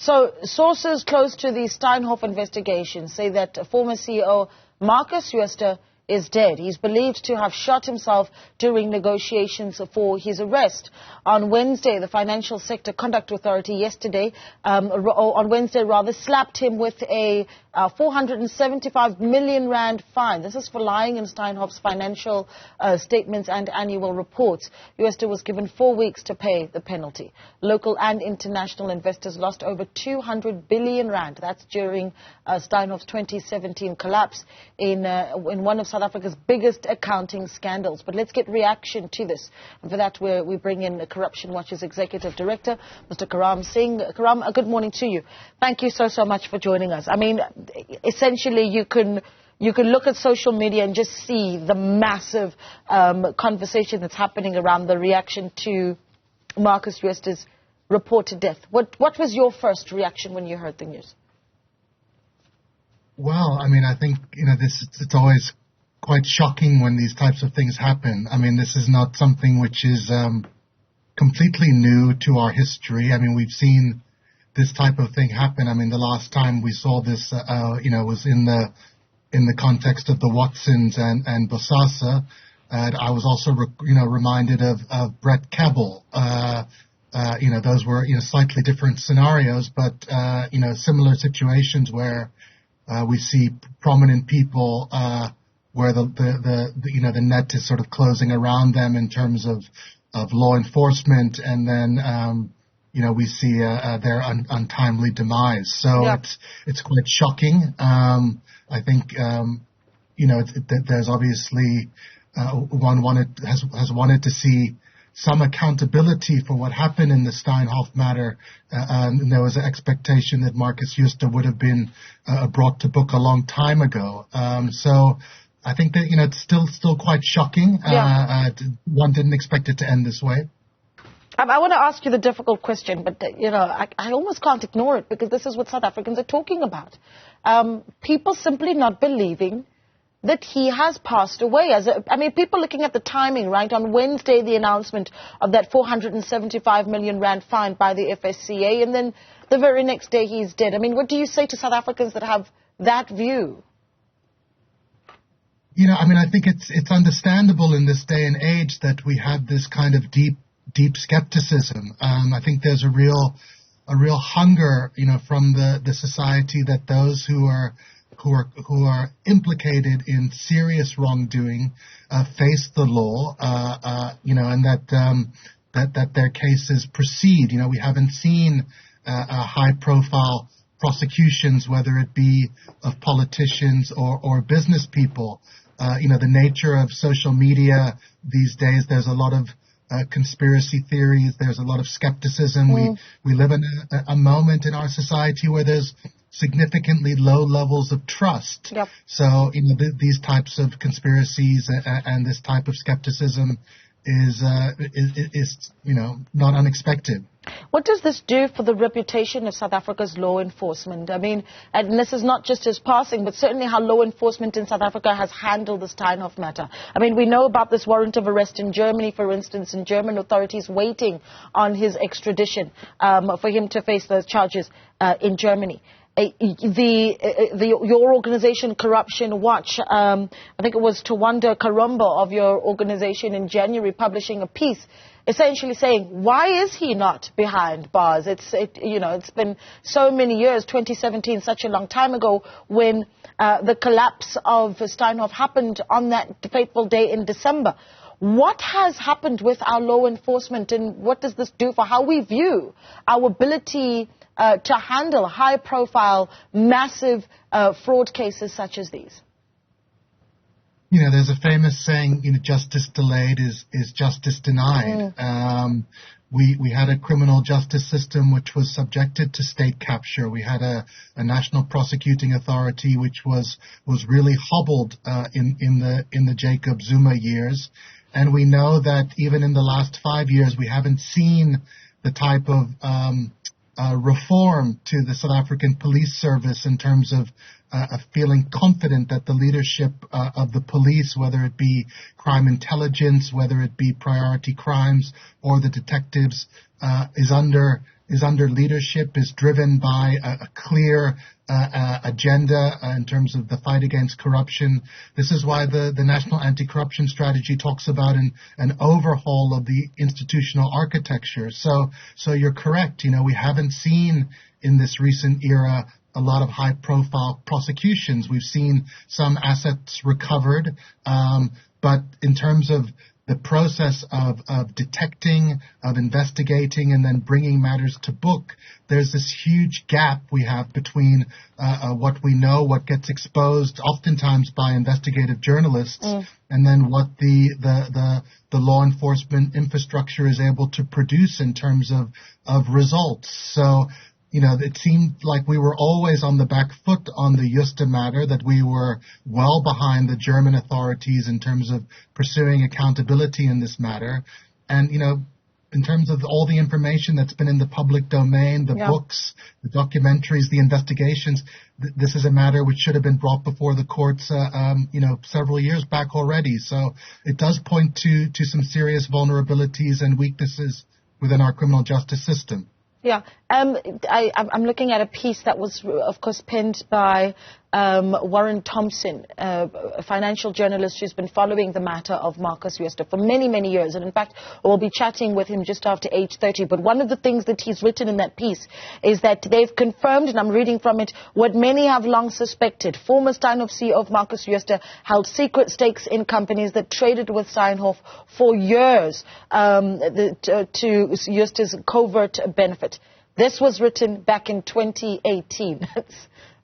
So sources close to the Steinhoff investigation say that former CEO Markus Jooste is dead. He's believed to have shot himself during negotiations for his arrest. On Wednesday, the Financial Sector Conduct Authority slapped him with a 475 million rand fine. This is for lying in Steinhoff's financial statements and annual reports. Jooste was given 4 weeks to pay the penalty. Local and international investors lost over 200 billion rand. That's during Steinhoff's 2017 collapse in one of South Africa's biggest accounting scandals. But let's get reaction to this. And for that, we bring in Corruption Watch's Executive Director, Mr. Karam Singh. Karam, good morning to you. Thank you so much for joining us. I mean, essentially, you can look at social media and just see the massive conversation that's happening around the reaction to Markus Jooste's reported death. What was your first reaction when you heard the news? Well, I mean, I think, it's always quite shocking when these types of things happen. I mean, this is not something which is completely new to our history. I mean, we've seen this type of thing happen. I mean, the last time we saw this, was in the context of the Watsons and Bosasa. I was also, reminded of Brett Cabell. Those were, slightly different scenarios, but, similar situations where we see prominent people where the net is sort of closing around them in terms of law enforcement, and then we see their untimely demise. So yeah, it's quite shocking. I think there's obviously has wanted to see some accountability for what happened in the Steinhoff matter. And there was an expectation that Markus Jooste would have been brought to book a long time ago. So I think that, it's still quite shocking. Yeah. One didn't expect it to end this way. I want to ask you the difficult question, but, I almost can't ignore it because this is what South Africans are talking about. People simply not believing that he has passed away. People looking at the timing, right? On Wednesday, the announcement of that 475 million rand fine by the FSCA, and then the very next day he's dead. I mean, what do you say to South Africans that have that view? I think it's understandable in this day and age that we have this kind of deep skepticism. I think there's a real hunger, from the society that those who are implicated in serious wrongdoing face the law, and that their cases proceed. We haven't seen high-profile prosecutions, whether it be of politicians or business people. The nature of social media these days, there's a lot of conspiracy theories. There's a lot of skepticism. We live in a moment in our society where there's significantly low levels of trust. Yep. So, these types of conspiracies and this type of skepticism is not unexpected. What does this do for the reputation of South Africa's law enforcement? I mean, and this is not just his passing, but certainly how law enforcement in South Africa has handled the Steinhoff matter. I mean, we know about this warrant of arrest in Germany, for instance, and German authorities waiting on his extradition for him to face those charges in Germany. Your organization, Corruption Watch, I think it was Tawanda Karumba of your organization in January publishing a piece essentially saying, why is he not behind bars? It's been so many years, 2017, such a long time ago, when the collapse of Steinhoff happened on that fateful day in December. What has happened with our law enforcement, and what does this do for how we view our ability to handle high-profile, massive fraud cases such as these? There's a famous saying, justice delayed is justice denied. We had a criminal justice system which was subjected to state capture. We had a national prosecuting authority which was really hobbled in the Jacob Zuma years. And we know that even in the last 5 years, we haven't seen the type of reform to the South African police service in terms of feeling confident that the leadership of the police, whether it be crime intelligence, whether it be priority crimes, or the detectives, is under is under leadership, is driven by a clear agenda in terms of the fight against corruption. This is why the National Anti-Corruption Strategy talks about an overhaul of the institutional architecture. So you're correct. We haven't seen in this recent era a lot of high-profile prosecutions. We've seen some assets recovered, but in terms of the process of detecting, of investigating, and then bringing matters to book, there's this huge gap we have between what we know, what gets exposed, oftentimes by investigative journalists, and then what the law enforcement infrastructure is able to produce in terms of results. So, it seemed like we were always on the back foot on the Jooste matter, that we were well behind the German authorities in terms of pursuing accountability in this matter. And, in terms of all the information that's been in the public domain, the books, the documentaries, the investigations, this is a matter which should have been brought before the courts, several years back already. So it does point to some serious vulnerabilities and weaknesses within our criminal justice system. Yeah, I'm looking at a piece that was, of course, penned by Warren Thompson, a financial journalist who's been following the matter of Markus Jooste for many, many years. And in fact, we'll be chatting with him just after 8:30. But one of the things that he's written in that piece is that they've confirmed, and I'm reading from it, what many have long suspected. Former Steinhoff CEO of Markus Jooste held secret stakes in companies that traded with Steinhoff for years to Jooste's covert benefit. This was written back in 2018.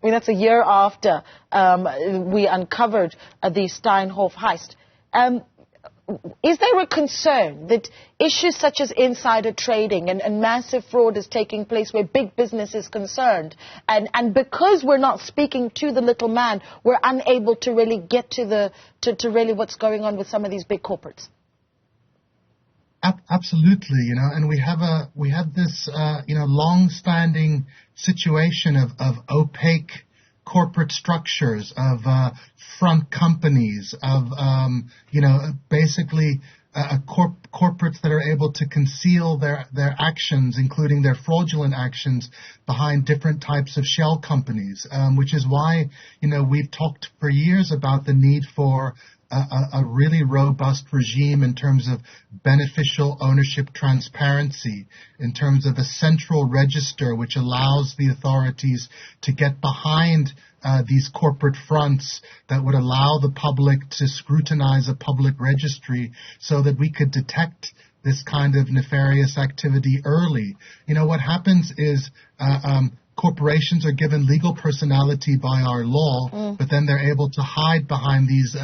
That's a year after we uncovered the Steinhoff heist. Is there a concern that issues such as insider trading and massive fraud is taking place where big business is concerned, and because we're not speaking to the little man, we're unable to really get to really what's going on with some of these big corporates? Absolutely, and we have this long-standing situation of opaque corporate structures, of front companies, of basically corporates that are able to conceal their actions, including their fraudulent actions, behind different types of shell companies, which is why we've talked for years about the need for a really robust regime in terms of beneficial ownership transparency, in terms of a central register which allows the authorities to get behind these corporate fronts, that would allow the public to scrutinize a public registry so that we could detect this kind of nefarious activity early. What happens is corporations are given legal personality by our law, but then they're able to hide behind these,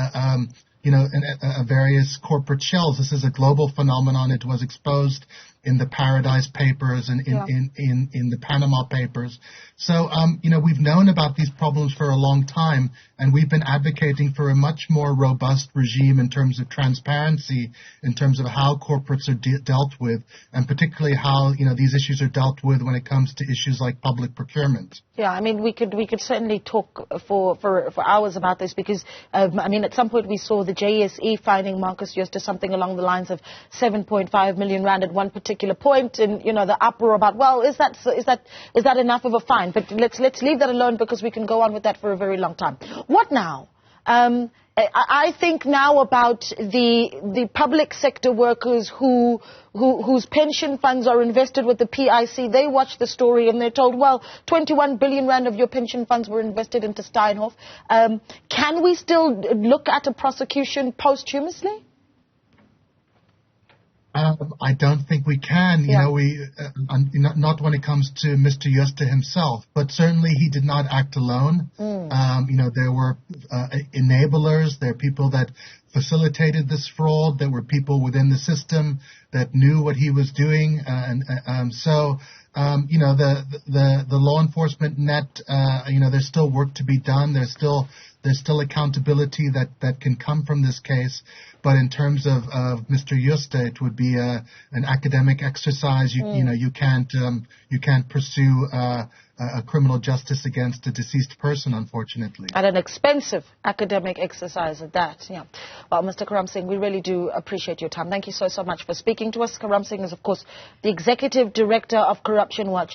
various corporate shells. This is a global phenomenon. It was exposed in the Paradise Papers and in the Panama Papers. So, we've known about these problems for a long time, and we've been advocating for a much more robust regime in terms of transparency, in terms of how corporates are dealt with, and particularly how, these issues are dealt with when it comes to issues like public procurement. Yeah, we could certainly talk for hours about this because, at some point we saw the JSE finding Markus Jooste something along the lines of 7.5 million rand at one particular point, and the uproar about, well, is that enough of a fine? But let's leave that alone, because we can go on with that for a very long time. What now? I think now about the public sector workers whose pension funds are invested with the PIC. They watch the story and they're told, well, 21 billion rand of your pension funds were invested into Steinhoff. Can we still look at a prosecution posthumously? I don't think we can. Not when it comes to Mr. Jooste himself, but certainly he did not act alone. There were enablers. There are people that facilitated this fraud. There were people within the system that knew what he was doing, so the law enforcement net. There's still work to be done. There's still There's still accountability that can come from this case. But in terms of Mr. Jooste, it would be an academic exercise. You can't pursue a criminal justice against a deceased person, unfortunately. And an expensive academic exercise at that. Yeah. Well, Mr. Karam Singh, we really do appreciate your time. Thank you so much for speaking to us. Karam Singh is, of course, the Executive Director of Corruption Watch.